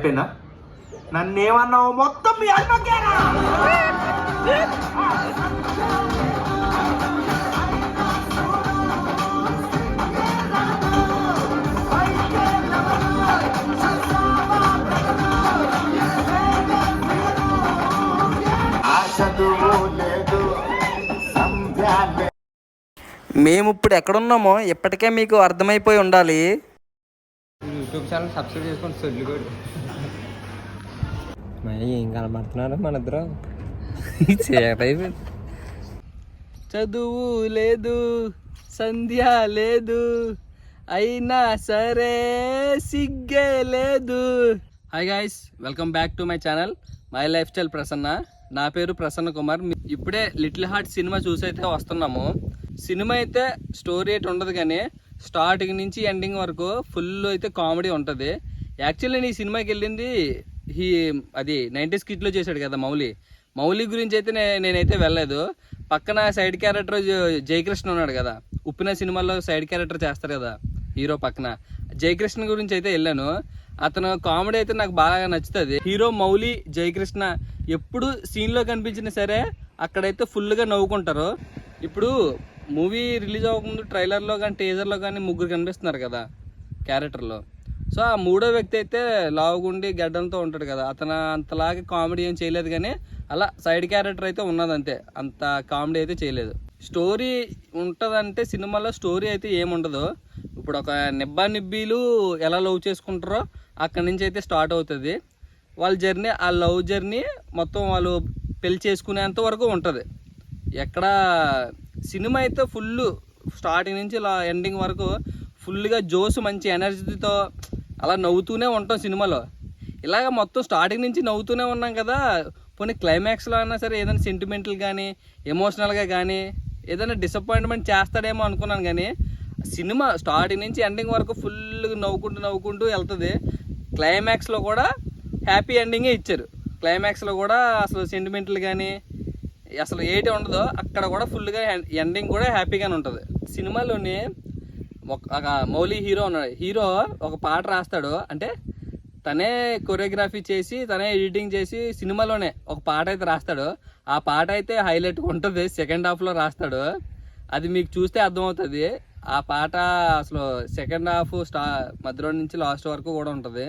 చెప్పినా నన్నేమన్నావు మొత్తం మీ అన్నకేనా? మేము ఇప్పుడు ఎక్కడున్నామో ఇప్పటికే మీకు అర్థమైపోయి ఉండాలి. యూట్యూబ్ ఛానల్ సబ్స్క్రైబ్ చేసుకొని సొల్లు కూడా ఏం కనబడుతున్నారు మన ఇద్దరం. చదువు లేదు, సంధ్య లేదు, అయినా సరే సిగ్గే లేదు. Hi guys, welcome back to my channel my life style Prasanna. నా పేరు ప్రసన్న కుమార్. ఇప్పుడే లిటిల్ హార్ట్ సినిమా చూసైతే వస్తున్నాము. సినిమా అయితే స్టోరీ అయితే ఉండదు, కానీ స్టార్టింగ్ నుంచి ఎండింగ్ వరకు ఫుల్ అయితే కామెడీ ఉంటుంది. యాక్చువల్లీ నేను ఈ సినిమాకి వెళ్ళింది అది 90s కిడ్లో చేశాడు కదా మౌలి గురించి అయితే నేనైతే వెళ్ళలేదు. పక్కన సైడ్ క్యారెక్టర్ జయకృష్ణ ఉన్నాడు కదా, ఉప్పిన సినిమాలో సైడ్ క్యారెక్టర్ చేస్తారు కదా హీరో పక్కన, జయకృష్ణ గురించి అయితే వెళ్ళాను. అతను కామెడీ అయితే నాకు బాగా నచ్చుతుంది. హీరో మౌలి, జయకృష్ణ ఎప్పుడు సీన్లో కనిపించినా సరే అక్కడైతే ఫుల్గా నవ్వుకుంటారు. ఇప్పుడు మూవీ రిలీజ్ అవ్వకముందు ట్రైలర్లో కానీ టీజర్లో కానీ ముగ్గురు కనిపిస్తున్నారు కదా క్యారెక్టర్లో. సో ఆ మూడో వ్యక్తి అయితే లావుగుండి గడ్డంతో ఉంటాడు కదా, అతను అంతలాగా కామెడీ ఏం చేయలేదు, కానీ అలా సైడ్ క్యారెక్టర్ అయితే ఉన్నదంతే, అంత కామెడీ అయితే చేయలేదు. స్టోరీ ఉంటుందంటే సినిమాలో స్టోరీ అయితే ఏముండదు. ఇప్పుడు ఒక నిబ్బీలు ఎలా లవ్ చేసుకుంటారో అక్కడి నుంచి అయితే స్టార్ట్ అవుతుంది వాళ్ళ జర్నీ. ఆ లవ్ జర్నీ మొత్తం వాళ్ళు పెళ్లి చేసుకునేంత వరకు ఉంటుంది. ఎక్కడ సినిమా అయితే ఫుల్ స్టార్టింగ్ నుంచి ఎండింగ్ వరకు ఫుల్గా జోస్, మంచి ఎనర్జీతో అలా నవ్వుతూనే ఉంటాం సినిమాలో. ఇలాగ మొత్తం స్టార్టింగ్ నుంచి నవ్వుతూనే ఉన్నాం కదా. పోనీ క్లైమాక్స్లో అయినా సరే ఏదైనా సెంటిమెంటల్ కానీ ఎమోషనల్గా కానీ ఏదైనా డిసప్పాయింట్మెంట్ చేస్తాడేమో అనుకున్నాను, కానీ సినిమా స్టార్టింగ్ నుంచి ఎండింగ్ వరకు ఫుల్ నవ్వుకుంటూ వెళ్తుంది. క్లైమాక్స్లో కూడా హ్యాపీ ఎండింగే ఇచ్చారు. క్లైమాక్స్లో కూడా అసలు సెంటిమెంటల్ కానీ అసలు ఏటి ఉండదో అక్కడ కూడా ఫుల్గా ఎండింగ్ కూడా హ్యాపీగానే ఉంటుంది. సినిమాలోని ఒక మౌలి హీరో ఉన్నాడు. హీరో ఒక పాట రాస్తాడు, అంటే తనే కొరియోగ్రఫీ చేసి తనే ఎడిటింగ్ చేసి సినిమాలోనే ఒక పాట అయితే రాస్తాడు. ఆ పాట అయితే హైలైట్ ఉంటుంది, సెకండ్ హాఫ్లో రాస్తాడు. అది మీకు చూస్తే అర్థమవుతుంది. ఆ పాట అసలు సెకండ్ హాఫ్ మధ్యలో నుంచి లాస్ట్ వరకు కూడా ఉంటుంది.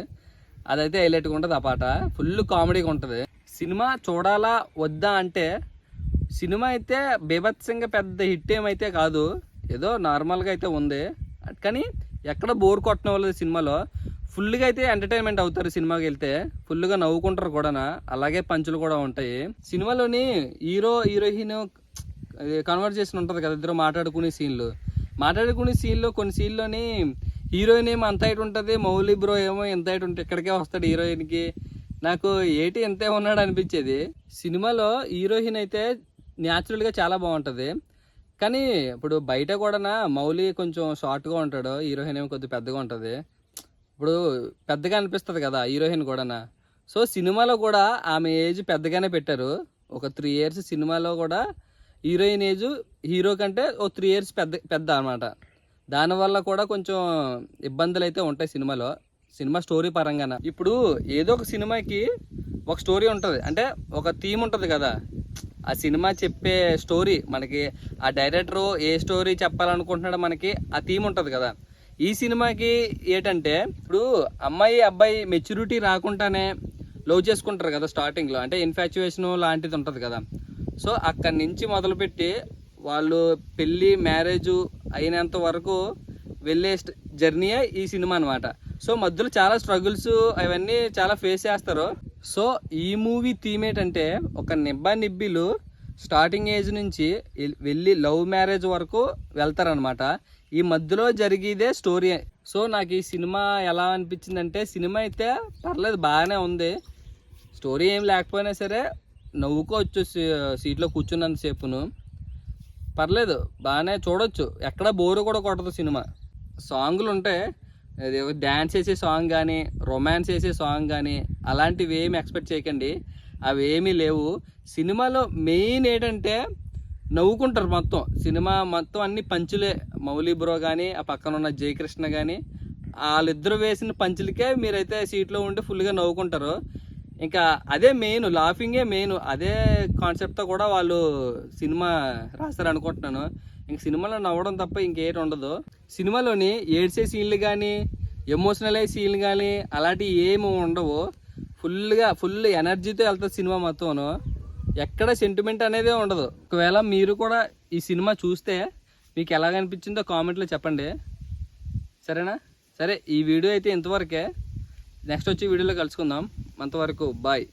అదైతే హైలైట్గా ఉంటుంది. ఆ పాట ఫుల్ కామెడీగా ఉంటుంది. సినిమా చూడాలా వద్దా అంటే సినిమా అయితే బీభత్సంగా పెద్ద హిట్ ఏమైతే కాదు, ఏదో నార్మల్గా అయితే ఉంది, కానీ ఎక్కడ బోర్ కొట్టడం వల్ల సినిమాలో ఫుల్గా అయితే ఎంటర్టైన్మెంట్ అవుతారు. సినిమాకి వెళ్తే ఫుల్గా నవ్వుకుంటారు కూడా, అలాగే పంచులు కూడా ఉంటాయి. సినిమాలోని హీరోయిన్ కన్వర్జేషన్ ఉంటుంది కదా, ఇద్దరు మాట్లాడుకునే సీన్లో కొన్ని సీన్లోని హీరోయిన్ ఏమో అంత హైట్ ఉంటుంది, మౌలి బ్రో ఏమో ఎంత హైట్ ఉంటుంది, ఇక్కడికే వస్తాడు హీరోయిన్కి. నాకు ఏటి ఎంతే ఉన్నాడు అనిపించేది. సినిమాలో హీరోయిన్ అయితే న్యాచురల్గా చాలా బాగుంటుంది, కానీ ఇప్పుడు బయట కూడా మౌలి కొంచెం షార్ట్గా ఉంటాడు, హీరోయిన్ ఏమో కొద్దిగా పెద్దగా ఉంటుంది. ఇప్పుడు పెద్దగా అనిపిస్తుంది కదా హీరోయిన్ కూడా. సో సినిమాలో కూడా ఆమె ఏజ్ పెద్దగానే పెట్టారు, ఒక 3 years. సినిమాలో కూడా హీరోయిన్ ఏజ్ హీరో కంటే ఓ 3 years పెద్ద అనమాట. దానివల్ల కూడా కొంచెం ఇబ్బందులు అయితే ఉంటాయి సినిమా స్టోరీ పరంగాన. ఇప్పుడు ఏదో ఒక సినిమాకి ఒక స్టోరీ ఉంటుంది, అంటే ఒక థీమ్ ఉంటుంది కదా. ఆ సినిమా చెప్పే స్టోరీ మనకి ఆ డైరెక్టరు ఏ స్టోరీ చెప్పాలనుకుంటున్నాడో మనకి ఆ థీమ్ ఉంటుంది కదా. ఈ సినిమాకి ఏంటంటే ఇప్పుడు అమ్మాయి అబ్బాయి మెచ్యూరిటీ రాకుండానే లవ్ చేసుకుంటారు కదా స్టార్టింగ్లో, అంటే ఇన్ఫాచ్యుయేషన్ లాంటిది ఉంటుంది కదా. సో అక్కడి నుంచి మొదలుపెట్టి వాళ్ళు పెళ్ళి మ్యారేజ్ అయినంత వరకు వెళ్ళే జర్నీయే ఈ సినిమా అనమాట. సో మధ్యలో చాలా స్ట్రగుల్స్ అవన్నీ చాలా ఫేస్ చేస్తారు. సో ఈ మూవీ థీమ్ ఏంటంటే ఒక నిబ్బీలు స్టార్టింగ్ ఏజ్ నుంచి వెళ్ళి లవ్ మ్యారేజ్ వరకు వెళ్తారనమాట. ఈ మధ్యలో జరిగేదే స్టోరీ. సో నాకు ఈ సినిమా ఎలా అనిపించిందంటే, సినిమా అయితే పర్లేదు, బాగానే ఉంది. స్టోరీ ఏం లేకపోయినా సరే నవ్వుకోవచ్చు, సీట్లో కూర్చున్నంతసేపును పర్లేదు, బాగానే చూడొచ్చు, ఎక్కడ బోరు కూడా కొట్టదు సినిమా. సాంగ్లు ఉంటాయి, డ్యాన్స్ వేసే సాంగ్ కానీ రొమాన్స్ వేసే సాంగ్ కానీ అలాంటివి ఏమి ఎక్స్పెక్ట్ చేయకండి, అవి ఏమీ లేవు. సినిమాలో మెయిన్ ఏంటంటే నవ్వుకుంటారు మొత్తం. సినిమా మొత్తం అన్ని పంచులే. మౌలి బ్రో కానీ ఆ పక్కన ఉన్న జయకృష్ణ కానీ వాళ్ళిద్దరు వేసిన పంచులకే మీరైతే సీట్లో ఉండి ఫుల్గా నవ్వుకుంటారు. ఇంకా అదే మెయిన్, లాఫింగే మెయిన్. అదే కాన్సెప్ట్తో కూడా వాళ్ళు సినిమా రాస్తారు అనుకుంటున్నాను. ఇంక సినిమాలో నవ్వడం తప్ప ఇంకేటి ఉండదు. సినిమాలోని ఏడ్చే సీన్లు కానీ ఎమోషనల్ అయ్యే సీన్లు కానీ అలాంటివి ఏమి ఉండవు. ఫుల్ ఎనర్జీతో వెళ్తుంది సినిమా మొత్తం. ఎక్కడ సెంటిమెంట్ అనేదే ఉండదు. ఒకవేళ మీరు కూడా ఈ సినిమా చూస్తే మీకు ఎలాగనిపించిందో కామెంట్లో చెప్పండి, సరేనా? సరే, ఈ వీడియో అయితే ఇంతవరకే. నెక్స్ట్ వచ్చి వీడియోలో కలుసుకుందాం. అంతవరకు బాయ్.